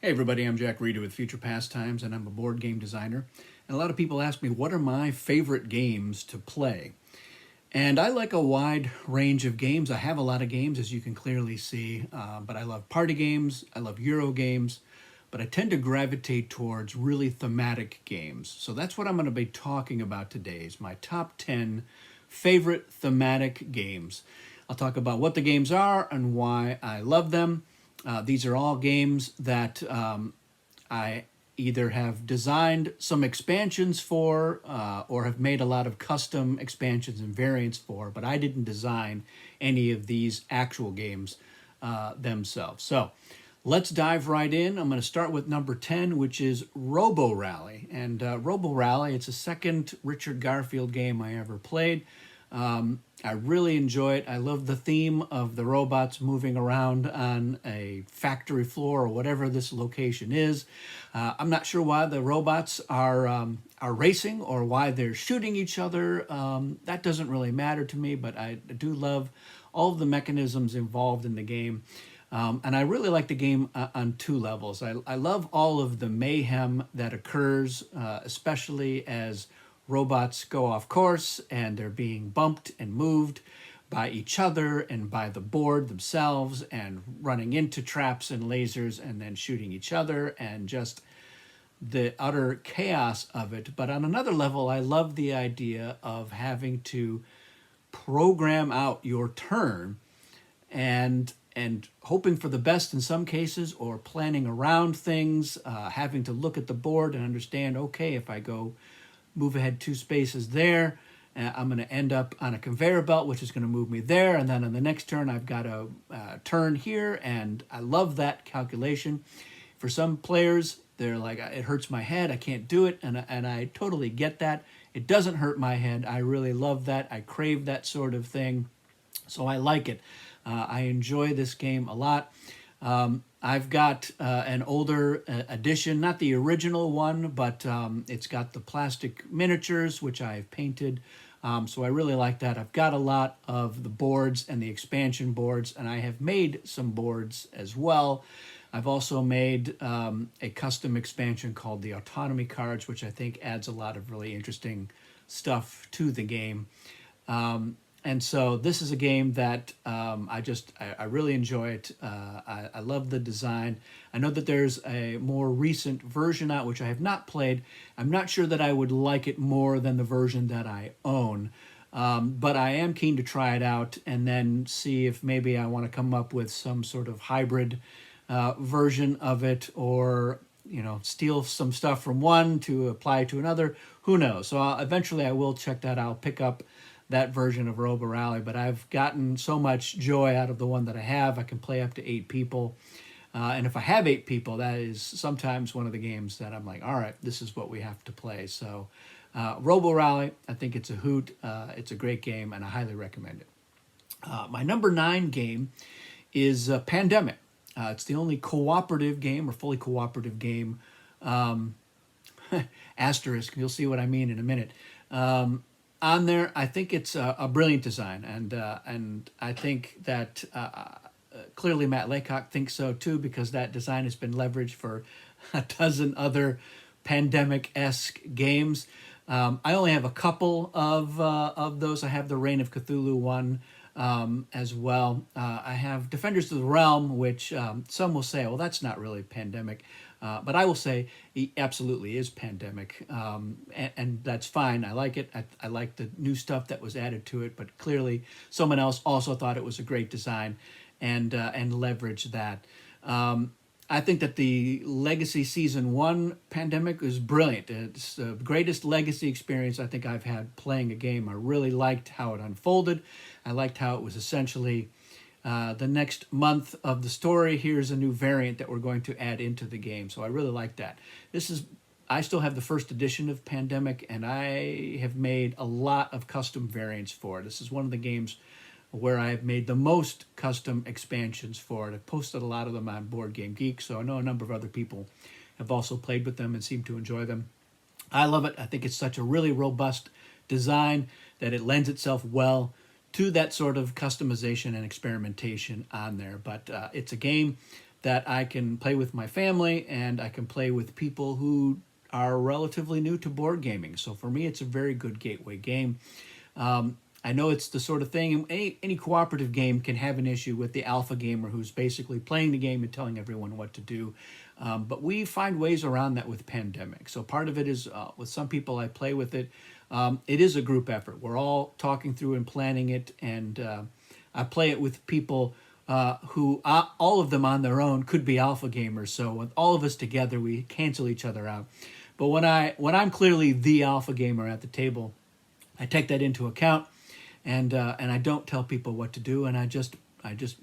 Hey everybody, I'm Jack Reeder with Future Pastimes, and I'm a board game designer. And a lot of people ask me, what are my favorite games to play? And I like a wide range of games. I have a lot of games, as you can clearly see, but I love party games, I love Euro games, but I tend to gravitate towards really thematic games. So that's what I'm going to be talking about today, is my top 10 favorite thematic games. I'll talk about what the games are and why I love them. These are all games that I either have designed some expansions for or have made a lot of custom expansions and variants for, but I didn't design any of these actual games themselves. So let's dive right in. I'm going to start with number 10, which is Robo Rally. And Robo Rally, it's a second Richard Garfield game I ever played. I really enjoy it. I love the theme of the robots moving around on a factory floor or whatever this location is. I'm not sure why the robots are racing or why they're shooting each other. That doesn't really matter to me, but I do love all of the mechanisms involved in the game. And I really like the game on two levels. I love all of the mayhem that occurs, especially as robots go off course and they're being bumped and moved by each other and by the board themselves and running into traps and lasers and then shooting each other and just the utter chaos of it. But on another level, I love the idea of having to program out your turn and hoping for the best in some cases, or planning around things, having to look at the board and understand, okay, if I go move ahead 2 spaces there, I'm going to end up on a conveyor belt, which is going to move me there. And then on the next turn, I've got to turn here. And I love that calculation. For some players, they're like, it hurts my head, I can't do it. And I totally get that. It doesn't hurt my head. I really love that. I crave that sort of thing. So I like it. I enjoy this game a lot. I've got an older edition, not the original one, but it's got the plastic miniatures, which I've painted. So I really like that. I've got a lot of the boards and the expansion boards, and I have made some boards as well. I've also made a custom expansion called the Autonomy cards, which I think adds a lot of really interesting stuff to the game. And so this is a game that I really enjoy it. I love the design. I know that there's a more recent version out, which I have not played. I'm not sure that I would like it more than the version that I own. But I am keen to try it out and then see if maybe I want to come up with some sort of hybrid version of it, or steal some stuff from one to apply to another. Who knows? So eventually I will check that out, pick up that version of Robo Rally, but I've gotten so much joy out of the one that I have. I can play up to 8 people. And if I have 8 people, that is sometimes one of the games that I'm like, all right, this is what we have to play. So Robo Rally, I think it's a hoot. It's a great game, and I highly recommend it. My number 9 game is Pandemic. It's the only cooperative game, or fully cooperative game, asterisk, you'll see what I mean in a minute, on there. I think it's a brilliant design, and I think that clearly Matt Laycock thinks so too, because that design has been leveraged for a dozen other pandemic-esque games. I only have a couple of those. I have the Reign of Cthulhu one as well. I have Defenders of the Realm, which some will say, well, that's not really pandemic. But I will say it absolutely is pandemic, and that's fine. I like it. I like the new stuff that was added to it, but clearly someone else also thought it was a great design and leveraged that. I think that the Legacy Season 1 Pandemic is brilliant. It's the greatest Legacy experience I think I've had playing a game. I really liked how it unfolded. I liked how it was essentially the next month of the story. Here's a new variant that we're going to add into the game. So I really like that. I still have the first edition of Pandemic, and I have made a lot of custom variants for it. This is one of the games where I've made the most custom expansions for it. I've posted a lot of them on Board Game Geek, so I know a number of other people have also played with them and seem to enjoy them. I love it. I think it's such a really robust design that it lends itself well to that sort of customization and experimentation on there. But it's a game that I can play with my family, and I can play with people who are relatively new to board gaming. So for me, it's a very good gateway game. I know it's the sort of thing, any cooperative game can have an issue with the alpha gamer who's basically playing the game and telling everyone what to do. But we find ways around that with Pandemic. So part of it is with some people I play with it. It is a group effort. We're all talking through and planning it, and I play it with people who all of them on their own could be alpha gamers. So with all of us together, we cancel each other out. But when I'm clearly the alpha gamer at the table, I take that into account, and I don't tell people what to do, and I just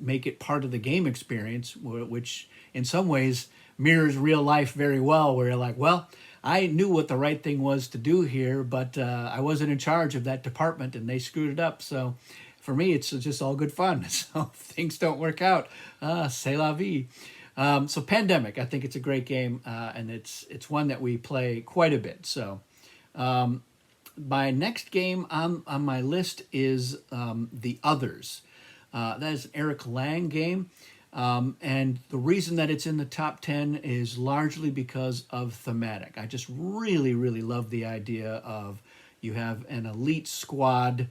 make it part of the game experience, which in some ways mirrors real life very well. Where you're like, well, I knew what the right thing was to do here, but I wasn't in charge of that department, and they screwed it up. So for me, it's just all good fun. So if things don't work out, c'est la vie. So Pandemic, I think it's a great game, and it's one that we play quite a bit. So my next game on my list is The Others. That is an Eric Lang game. And the reason that it's in the top 10 is largely because of Thematic. I just really, really love the idea of you have an elite squad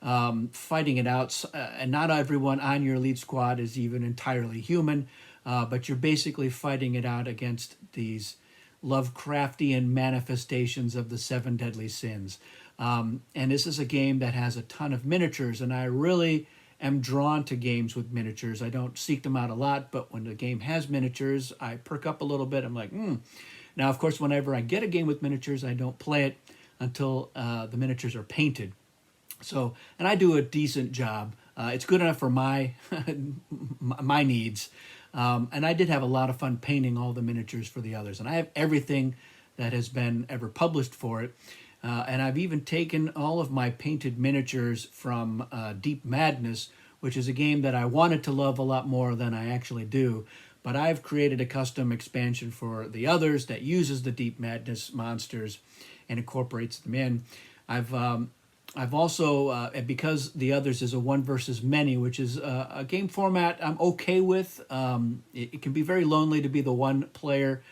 fighting it out, and not everyone on your elite squad is even entirely human, but you're basically fighting it out against these Lovecraftian manifestations of the seven deadly sins. And this is a game that has a ton of miniatures, and I really am drawn to games with miniatures. I don't seek them out a lot, but when the game has miniatures, I perk up a little bit. I'm like, Now, of course, whenever I get a game with miniatures, I don't play it until the miniatures are painted. So, and I do a decent job. It's good enough for my my needs. And I did have a lot of fun painting all the miniatures for The Others. And I have everything that has been ever published for it. And I've even taken all of my painted miniatures from Deep Madness, which is a game that I wanted to love a lot more than I actually do. But I've created a custom expansion for The Others that uses the Deep Madness monsters and incorporates them in. I've also, because The Others is a one versus many, which is a game format I'm okay with. It can be very lonely to be the one player.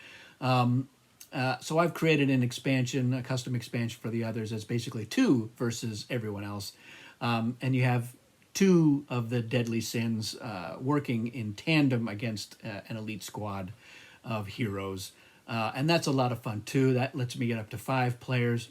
So I've created an expansion, a custom expansion for The Others that's basically two versus everyone else. And you have two of the deadly sins working in tandem against an elite squad of heroes. And that's a lot of fun too. That lets me get up to 5 players.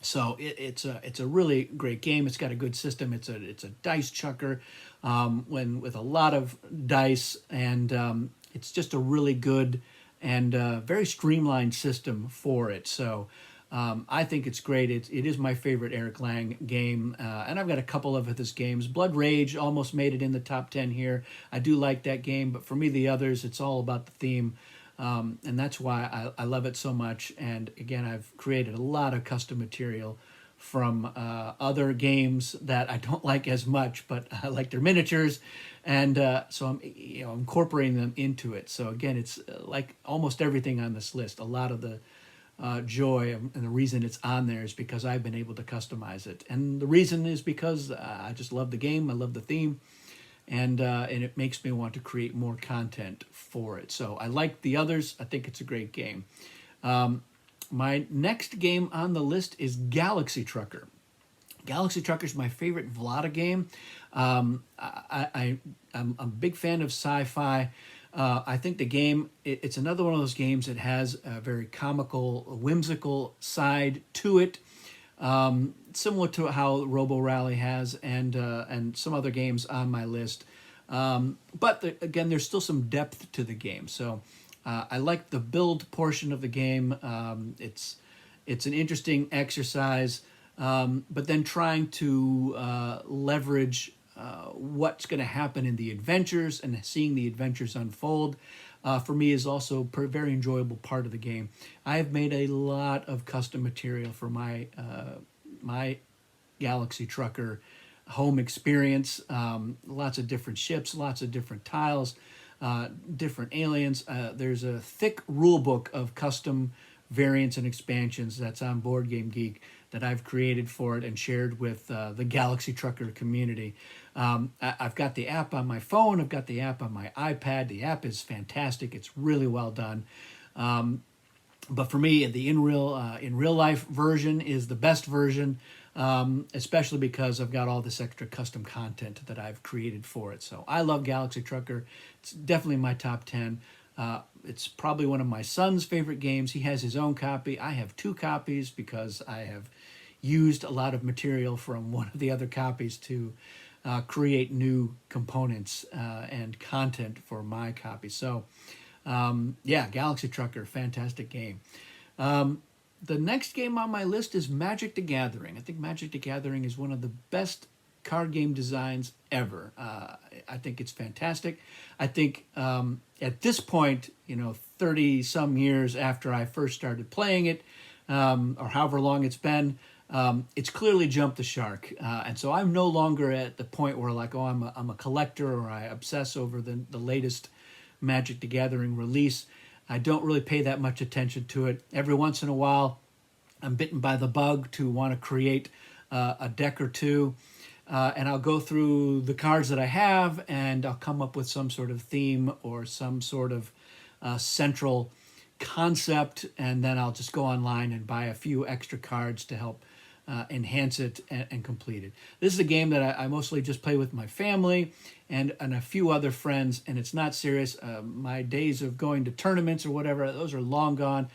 So it's a really great game. It's got a good system. It's a dice chucker with a lot of dice, and it's just a really good and very streamlined system for it. So I think it's great. It is my favorite Eric Lang game, and I've got a couple of his games. Blood Rage almost made it in the top 10 here. I do like that game, but for me, The Others, it's all about the theme. And that's why I love it so much. And again, I've created a lot of custom material from other games that I don't like as much, but I like their miniatures, and so I'm incorporating them into it. So again, it's like almost everything on this list. A lot of the joy and the reason it's on there is because I've been able to customize it, and the reason is because I just love the game. I love the theme. And it makes me want to create more content for it. So I like The Others. I think it's a great game. My next game on the list is Galaxy Trucker. Galaxy Trucker is my favorite Vlada game. I'm a big fan of sci-fi. I think the game, it's another one of those games that has a very comical, whimsical side to it. Similar to how Robo Rally has, and some other games on my list. But again, there's still some depth to the game. So I like the build portion of the game. It's an interesting exercise, but then trying to leverage what's going to happen in the adventures and seeing the adventures unfold. For me is also a very enjoyable part of the game. I have made a lot of custom material for my Galaxy Trucker home experience. Lots of different ships, lots of different tiles, different aliens. There's a thick rule book of custom variants and expansions that's on Board Game Geek that I've created for it and shared with the Galaxy Trucker community. I've got the app on my phone. I've got the app on my iPad. The app is fantastic. It's really well done. But for me, the in real life version is the best version, especially because I've got all this extra custom content that I've created for it. So I love Galaxy Trucker. It's definitely my top 10. It's probably one of my son's favorite games. He has his own copy. I have 2 copies because I have used a lot of material from one of the other copies to create new components and content for my copy. So yeah, Galaxy Trucker, fantastic game. The next game on my list is Magic the Gathering. I think Magic the Gathering is one of the best card game designs ever. I think it's fantastic. I think at this point, 30 some years after I first started playing it, or however long it's been, it's clearly jumped the shark. And so I'm no longer at the point where like, oh, I'm a collector or I obsess over the latest Magic the Gathering release. I don't really pay that much attention to it. Every once in a while, I'm bitten by the bug to want to create a deck or two. And I'll go through the cards that I have and I'll come up with some sort of theme or some sort of central concept. And then I'll just go online and buy a few extra cards to help enhance it and complete it. This is a game that I mostly just play with my family and a few other friends, and it's not serious. My days of going to tournaments or whatever, those are long gone.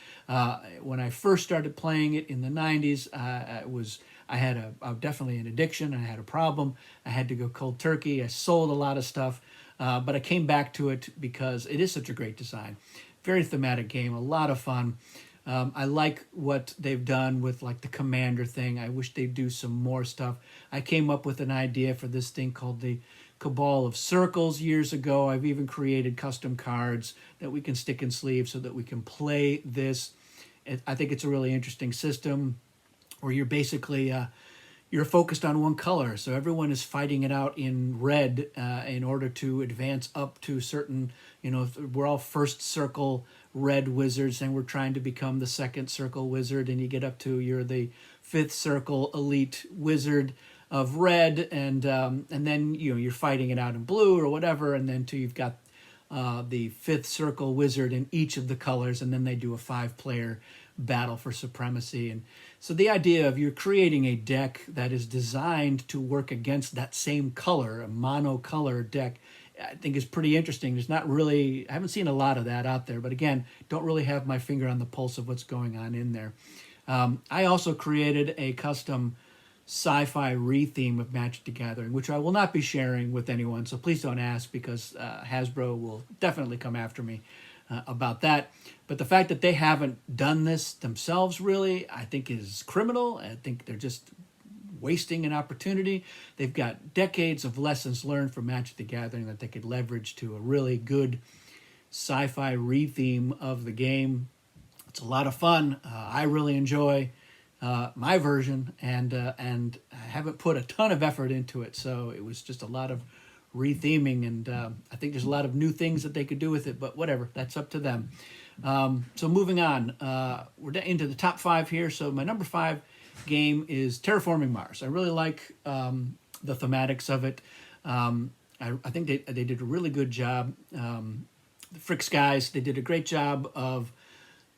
When I first started playing it in the 90s, I had definitely an addiction. I had a problem. I had to go cold turkey. I sold a lot of stuff, but I came back to it because it is such a great design. Very thematic game, a lot of fun. I like what they've done with like the commander thing. I wish they'd do some more stuff. I came up with an idea for this thing called the Cabal of Circles years ago. I've even created custom cards that we can stick in sleeves so that we can play this. I think it's a really interesting system where you're basically you're focused on one color. So everyone is fighting it out in red in order to advance up to certain, we're all first circle red wizards and we're trying to become the second circle wizard, and you get up to you're the 5th circle elite wizard of red, and then you're fighting it out in blue or whatever, and then you've got the 5th circle wizard in each of the colors, and then they do a 5-player battle for supremacy. And so the idea of you're creating a deck that is designed to work against that same color, a monocolor deck, I think is pretty interesting. There's not really, I haven't seen a lot of that out there, but again, don't really have my finger on the pulse of what's going on in there. I also created a custom sci-fi re-theme of Magic the Gathering, which I will not be sharing with anyone, so please don't ask, because Hasbro will definitely come after me about that. But the fact that they haven't done this themselves really, I think is criminal. I think they're just wasting an opportunity. They've got decades of lessons learned from Magic the Gathering that they could leverage to a really good sci-fi re-theme of the game. It's a lot of fun. I really enjoy my version, and I haven't put a ton of effort into it, so it was just a lot of re-theming, and I think there's a lot of new things that they could do with it, but whatever, that's up to them. So moving on, we're into the top 5 here. So my number 5 game is Terraforming Mars. I really like the thematics of it. I think they did a really good job. The Fricks guys, they did a great job of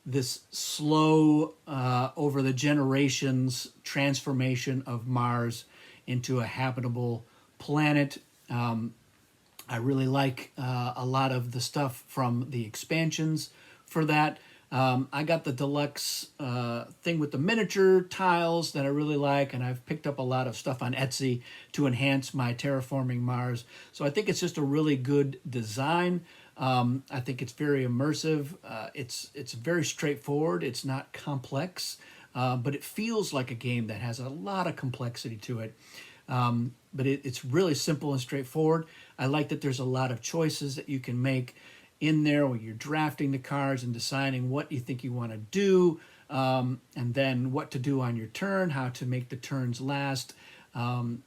this slow, over the generations transformation of Mars into a habitable planet. I really like a lot of the stuff from the expansions for that. I got the deluxe thing with the miniature tiles that I really like, and I've picked up a lot of stuff on Etsy to enhance my Terraforming Mars. So I think it's just a really good design. I think it's very immersive. It's very straightforward. It's not complex, but it feels like a game that has a lot of complexity to it. But it's really simple and straightforward. I like that there's a lot of choices that you can make in there when you're drafting the cards and deciding what you think you want to do, and then what to do on your turn, how to make the turns last,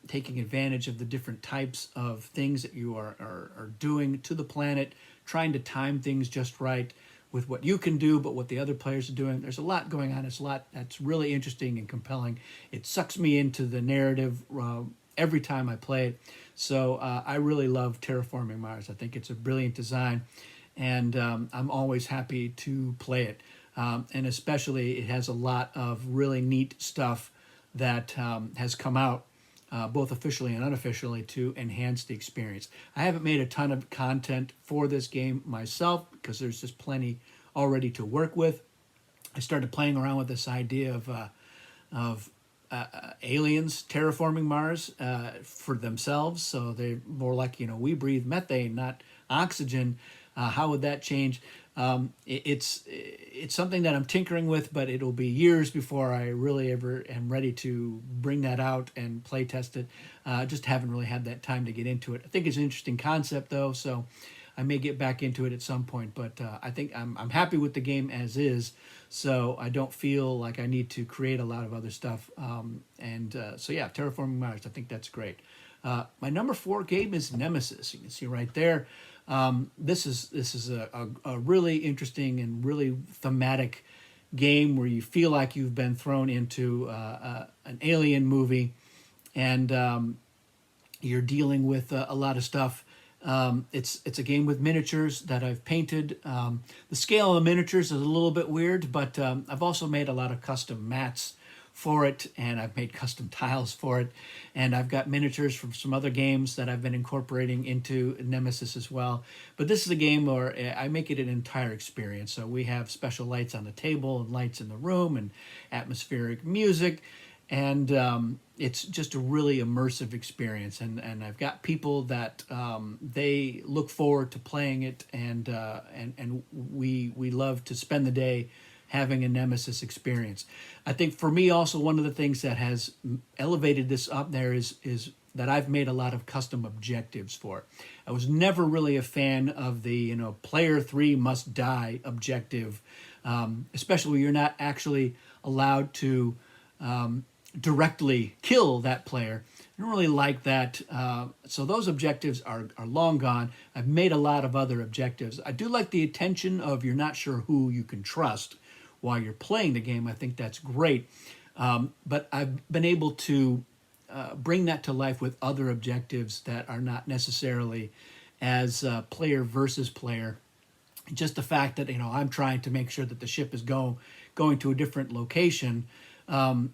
taking advantage of the different types of things that you are doing to the planet, trying to time things just right, with what you can do, but what the other players are doing. There's a lot going on. It's a lot that's really interesting and compelling. It sucks me into the narrative every time I play it. So I really love Terraforming Mars. I think it's a brilliant design, and I'm always happy to play it. And especially, it has a lot of really neat stuff that has come out, both officially and unofficially, to enhance the experience. I haven't made a ton of content for this game myself because there's just plenty already to work with. I started playing around with this idea of aliens terraforming Mars for themselves, so they're more like, we breathe methane, not oxygen. How would that change? It's something that I'm tinkering with, but it'll be years before I really ever am ready to bring that out and play test it. Just haven't really had that time to get into it. I think it's an interesting concept, though, so I may get back into it at some point. But I think I'm happy with the game as is, so I don't feel like I need to create a lot of other stuff. So yeah, Terraforming Mars, I think that's great. My number 4 game is Nemesis. You can see right there. This is a really interesting and really thematic game where you feel like you've been thrown into an alien movie, and you're dealing with a lot of stuff. It's a game with miniatures that I've painted. The scale of the miniatures is a little bit weird, but I've also made a lot of custom mats for it, and I've made custom tiles for it, and I've got miniatures from some other games that I've been incorporating into Nemesis as well. But this is a game where I make it an entire experience. So we have special lights on the table and lights in the room and atmospheric music, and it's just a really immersive experience. And I've got people that they look forward to playing it, and we love to spend the day having a Nemesis experience. I think for me also, one of the things that has elevated this up there is that I've made a lot of custom objectives for it. I was never really a fan of the player 3 must die objective, especially when you're not actually allowed to directly kill that player. I don't really like that. So those objectives are long gone. I've made a lot of other objectives. I do like the attention of you're not sure who you can trust while you're playing the game. I think that's great. But I've been able to bring that to life with other objectives that are not necessarily as player versus player. Just the fact that I'm trying to make sure that the ship is going to a different location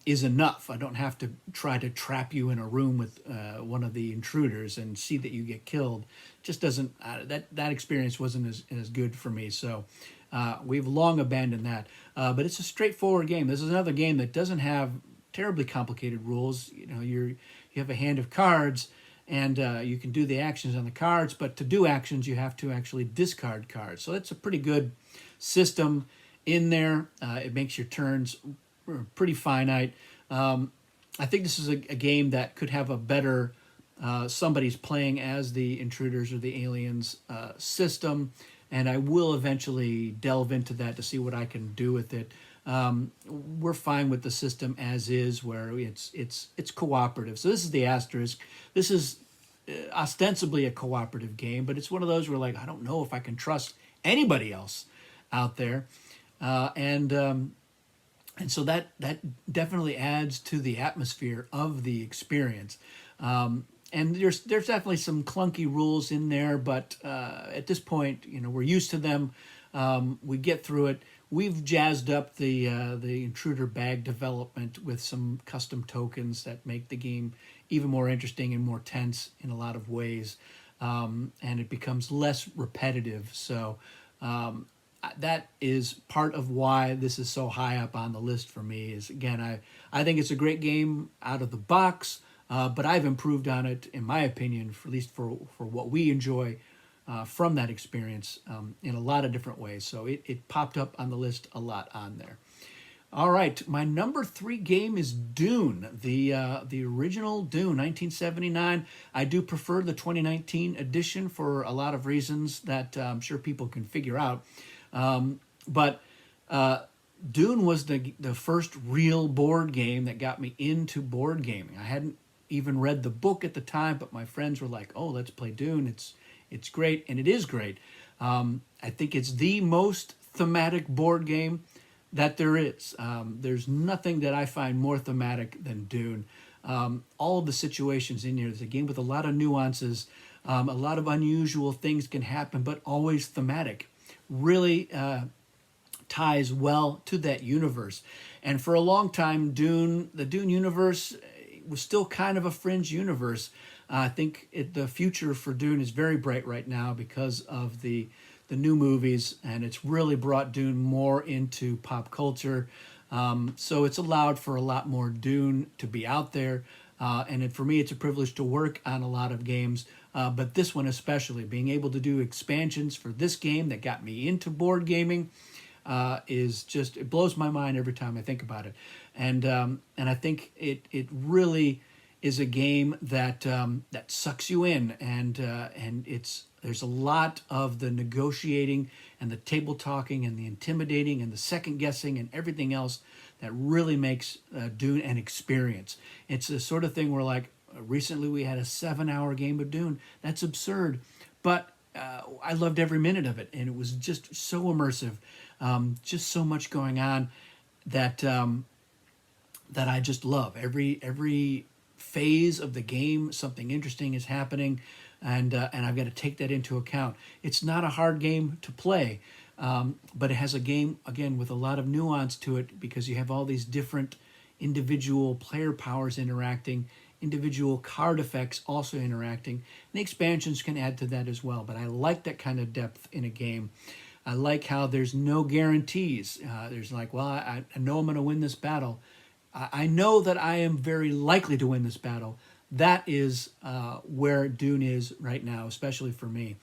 is enough. I don't have to try to trap you in a room with one of the intruders and see that you get killed. Just doesn't that experience wasn't as good for me. So we've long abandoned that. But it's a straightforward game. This is another game that doesn't have terribly complicated rules. You have a hand of cards, and you can do the actions on the cards. But to do actions, you have to actually discard cards. So that's a pretty good system in there. It makes your turns pretty finite. I think this is a game that could have a better somebody's playing as the intruders or the aliens system, and I will eventually delve into that to see what I can do with it. We're fine with the system as is, where it's cooperative. So this is the asterisk. This is ostensibly a cooperative game, but it's one of those where I don't know if I can trust anybody else out there, and so that definitely adds to the atmosphere of the experience. And there's definitely some clunky rules in there, but at this point, we're used to them. We get through it. We've jazzed up the intruder bag development with some custom tokens that make the game even more interesting and more tense in a lot of ways, and it becomes less repetitive. So that is part of why this is so high up on the list for me. Is again, I think it's a great game out of the box. But I've improved on it, in my opinion, at least for what we enjoy from that experience in a lot of different ways. So it popped up on the list a lot on there. All right, my number 3 game is Dune, the original Dune, 1979. I do prefer the 2019 edition for a lot of reasons that I'm sure people can figure out. But Dune was the first real board game that got me into board gaming. I hadn't even read the book at the time, but my friends were like, "Oh, let's play Dune. It's great," and it is great. I think it's the most thematic board game that there is. There's nothing that I find more thematic than Dune. All of the situations in here, it's a game with a lot of nuances, a lot of unusual things can happen, but always thematic. Really ties well to that universe. And for a long time, the Dune universe was still kind of a fringe universe. I think the future for Dune is very bright right now because of the new movies, and it's really brought Dune more into pop culture. So it's allowed for a lot more Dune to be out there. For me, it's a privilege to work on a lot of games, but this one especially, being able to do expansions for this game that got me into board gaming, it blows my mind every time I think about it. And I think it really is a game that sucks you in, and there's a lot of the negotiating and the table talking and the intimidating and the second guessing and everything else that really makes Dune an experience. It's the sort of thing where, like, recently we had a 7-hour game of Dune. That's absurd, but I loved every minute of it, and it was just so immersive, just so much going on that I just love. Every phase of the game, something interesting is happening, and I've got to take that into account. It's not a hard game to play, but it has a game, again, with a lot of nuance to it, because you have all these different individual player powers interacting, individual card effects also interacting, and the expansions can add to that as well. But I like that kind of depth in a game. I like how there's no guarantees. There's like, well, I know I'm going to win this battle. I know that I am very likely to win this battle. That is where Dune is right now, especially for me.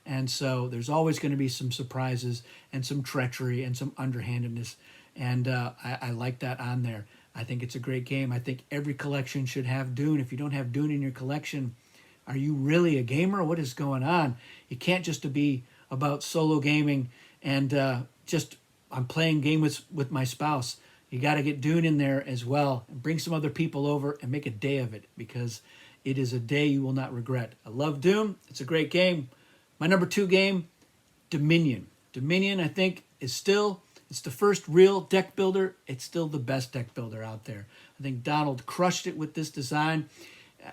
And so there's always going to be some surprises and some treachery and some underhandedness. And I like that on there. I think it's a great game. I think every collection should have Dune. If you don't have Dune in your collection, are you really a gamer? What is going on? It can't just be about solo gaming and I'm playing game with my spouse. You got to get Dune in there as well, and bring some other people over and make a day of it, because it is a day you will not regret. I love Dune. It's a great game. My number 2 game, Dominion. Dominion, I think, it's the first real deck builder. It's still the best deck builder out there. I think Donald crushed it with this design,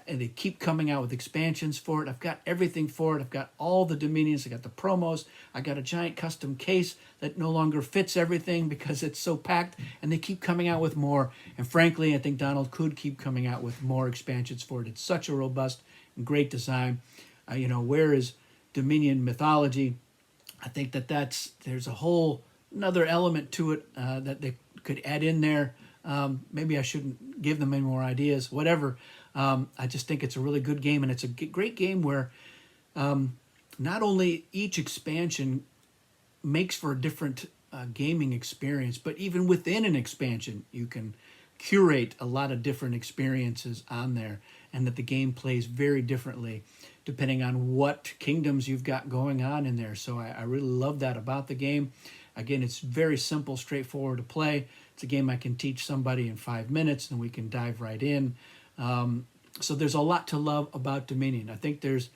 and they keep coming out with expansions for it. I've got everything for it. I've got all the Dominions. I got the promos. I got a giant custom case that no longer fits everything because it's so packed, and they keep coming out with more. And frankly, I think Donald could keep coming out with more expansions for it. It's such a robust and great design. Where is Dominion mythology? I think there's a whole another element to it that they could add in there. Maybe I shouldn't give them any more ideas, whatever. I just think it's a really good game, and it's a great game where not only each expansion makes for a different gaming experience, but even within an expansion, you can curate a lot of different experiences on there, and that the game plays very differently depending on what kingdoms you've got going on in there. So I really love that about the game. Again, it's very simple, straightforward to play. It's a game I can teach somebody in 5 minutes, and we can dive right in. So there's a lot to love about Dominion. I think there's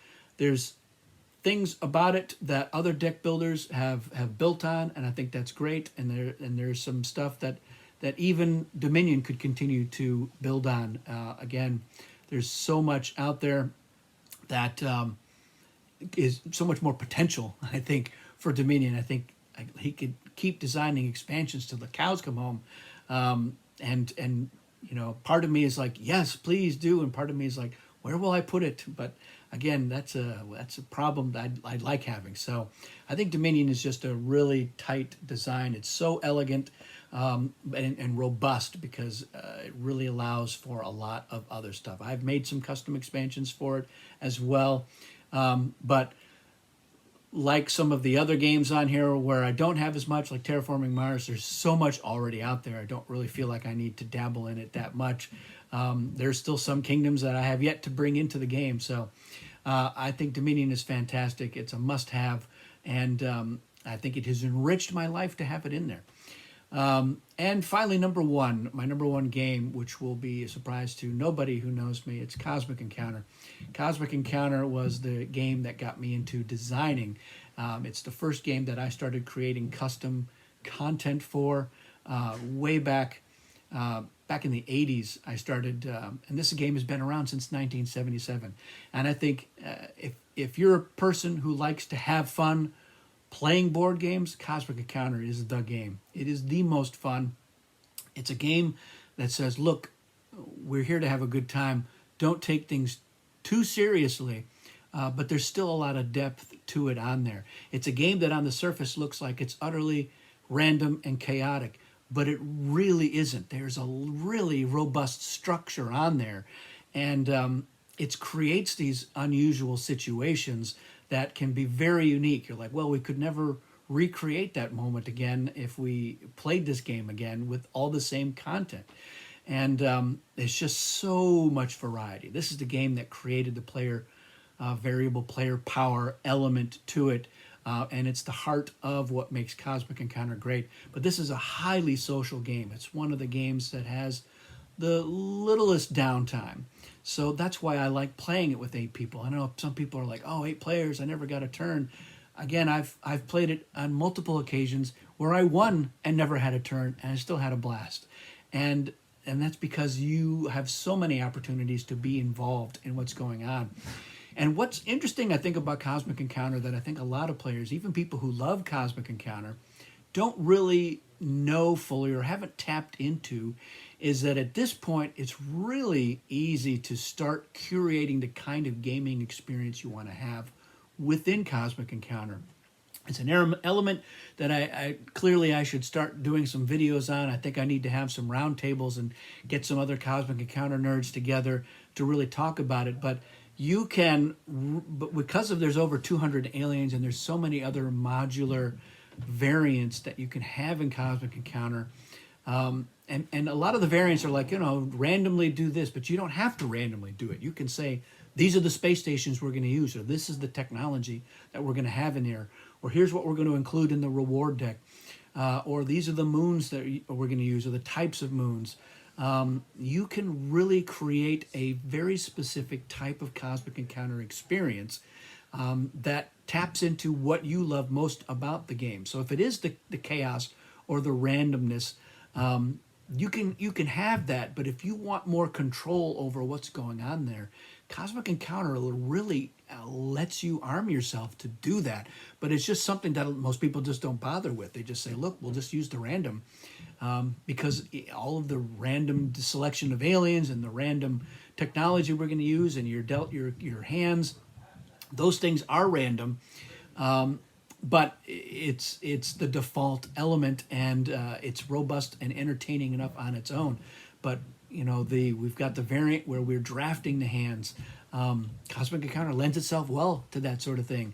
things about it that other deck builders have built on, and I think that's great. And there's some stuff that even Dominion could continue to build on. Again, there's so much out there that is so much more potential, I think, for Dominion. I think he could keep designing expansions till the cows come home. And part of me is like, yes, please do. And part of me is like, where will I put it? But again, that's a problem that I'd like having. So I think Dominion is just a really tight design. It's so elegant and robust, because it really allows for a lot of other stuff. I've made some custom expansions for it as well. But like some of the other games on here where I don't have as much, like Terraforming Mars, there's so much already out there. I don't really feel like I need to dabble in it that much. There's still some kingdoms that I have yet to bring into the game. So I think Dominion is fantastic. It's a must-have, and I think it has enriched my life to have it in there. And finally, my number one game, which will be a surprise to nobody who knows me, it's Cosmic Encounter. Cosmic Encounter was the game that got me into designing It's the first game that I started creating custom content for way back. Back in the 80s, I started, and this game has been around since 1977. And I think if you're a person who likes to have fun playing board games, Cosmic Encounter is the game. It is the most fun. It's a game that says, look, we're here to have a good time. Don't take things too seriously, but there's still a lot of depth to it on there. It's a game that on the surface looks like it's utterly random and chaotic, but it really isn't. There's a really robust structure on there, and it creates these unusual situations that can be very unique. You're like, well, we could never recreate that moment again if we played this game again with all the same content. And there's just so much variety. This is the game that created the variable player power element to it. And it's the heart of what makes Cosmic Encounter great. But this is a highly social game. It's one of the games that has the littlest downtime. So that's why I like playing it with 8 people. I know some people are like, oh, 8 players, I never got a turn. Again, I've played it on multiple occasions where I won and never had a turn, and I still had a blast. And that's because you have so many opportunities to be involved in what's going on. And what's interesting, I think, about Cosmic Encounter that I think a lot of players, even people who love Cosmic Encounter, don't really know fully or haven't tapped into, is that at this point, it's really easy to start curating the kind of gaming experience you want to have within Cosmic Encounter. It's an element that I should start doing some videos on. I think I need to have some roundtables and get some other Cosmic Encounter nerds together to really talk about it. But you can, but because there's over 200 aliens and there's so many other modular variants that you can have in Cosmic Encounter, and a lot of the variants are like, randomly do this, but you don't have to randomly do it. You can say, these are the space stations we're going to use, or this is the technology that we're going to have in here, or here's what we're going to include in the reward deck, or these are the moons that we're going to use, or the types of moons. You can really create a very specific type of Cosmic Encounter experience that taps into what you love most about the game. So if it is the chaos or the randomness, you can have that. But if you want more control over what's going on there, Cosmic Encounter really lets you arm yourself to do that. But it's just something that most people just don't bother with. They just say, look, we'll just use the random. Because all of the random selection of aliens and the random technology we're going to use and your hands, those things are random. But it's the default element, and it's robust and entertaining enough on its own. But we've got the variant where we're drafting the hands. Cosmic Encounter lends itself well to that sort of thing.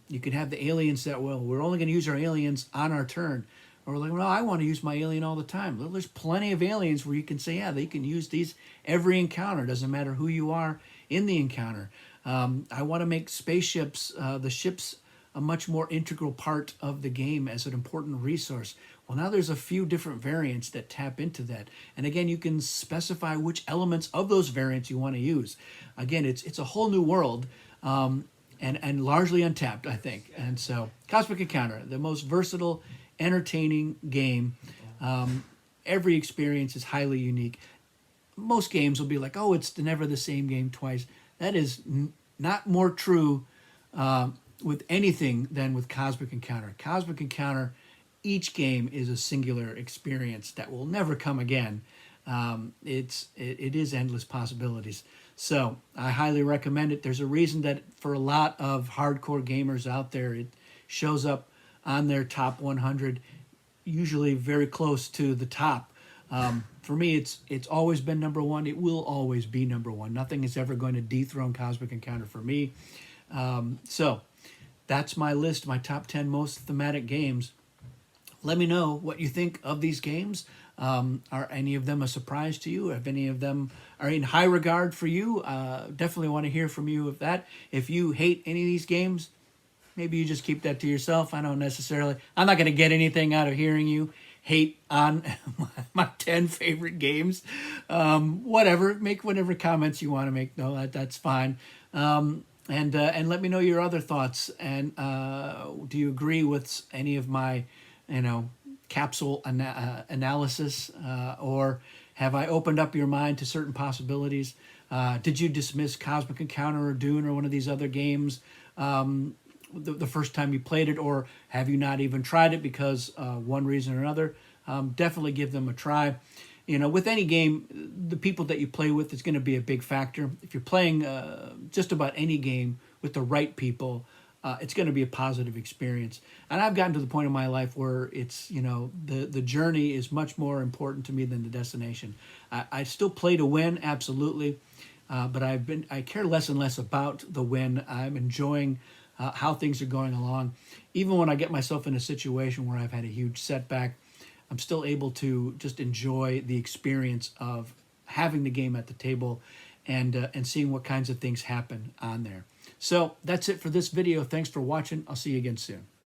You can have the aliens that, well, we're only going to use our aliens on our turn. Or like, well, I want to use my alien all the time. Well, there's plenty of aliens where you can say, yeah, they can use these every encounter. Doesn't matter who you are in the encounter. I want to make spaceships, the ships, a much more integral part of the game as an important resource. Well, now there's a few different variants that tap into that. And again, you can specify which elements of those variants you want to use. Again, it's a whole new world, and largely untapped, I think. And so Cosmic Encounter, the most versatile, entertaining game. Every experience is highly unique. Most games will be like, oh, it's never the same game twice. That is not more true with anything than with Cosmic Encounter. Cosmic Encounter, each game is a singular experience that will never come again. It is endless possibilities. So I highly recommend it. There's a reason that for a lot of hardcore gamers out there, it shows up on their top 100, usually very close to the top. For me, it's always been number one. It will always be number one. Nothing is ever going to dethrone Cosmic Encounter for me. So that's my list, my top 10 most thematic games. Let me know what you think of these games. Are any of them a surprise to you? If any of them are in high regard for you, definitely want to hear from you of that. If you hate any of these games, maybe you just keep that to yourself. I'm not going to get anything out of hearing you hate on my 10 favorite games. Whatever, make whatever comments you want to make. No, that's fine. And let me know your other thoughts. And do you agree with any of my, capsule analysis, or have I opened up your mind to certain possibilities? Did you dismiss Cosmic Encounter or Dune or one of these other games the first time you played it, or have you not even tried it because one reason or another? Definitely give them a try. With any game, the people that you play with is going to be a big factor. If you're playing just about any game with the right people, it's going to be a positive experience. And I've gotten to the point in my life where it's, the journey is much more important to me than the destination. I still play to win, absolutely, but I care less and less about the win. I'm enjoying how things are going along. Even when I get myself in a situation where I've had a huge setback, I'm still able to just enjoy the experience of having the game at the table and seeing what kinds of things happen on there. So that's it for this video. Thanks for watching. I'll see you again soon.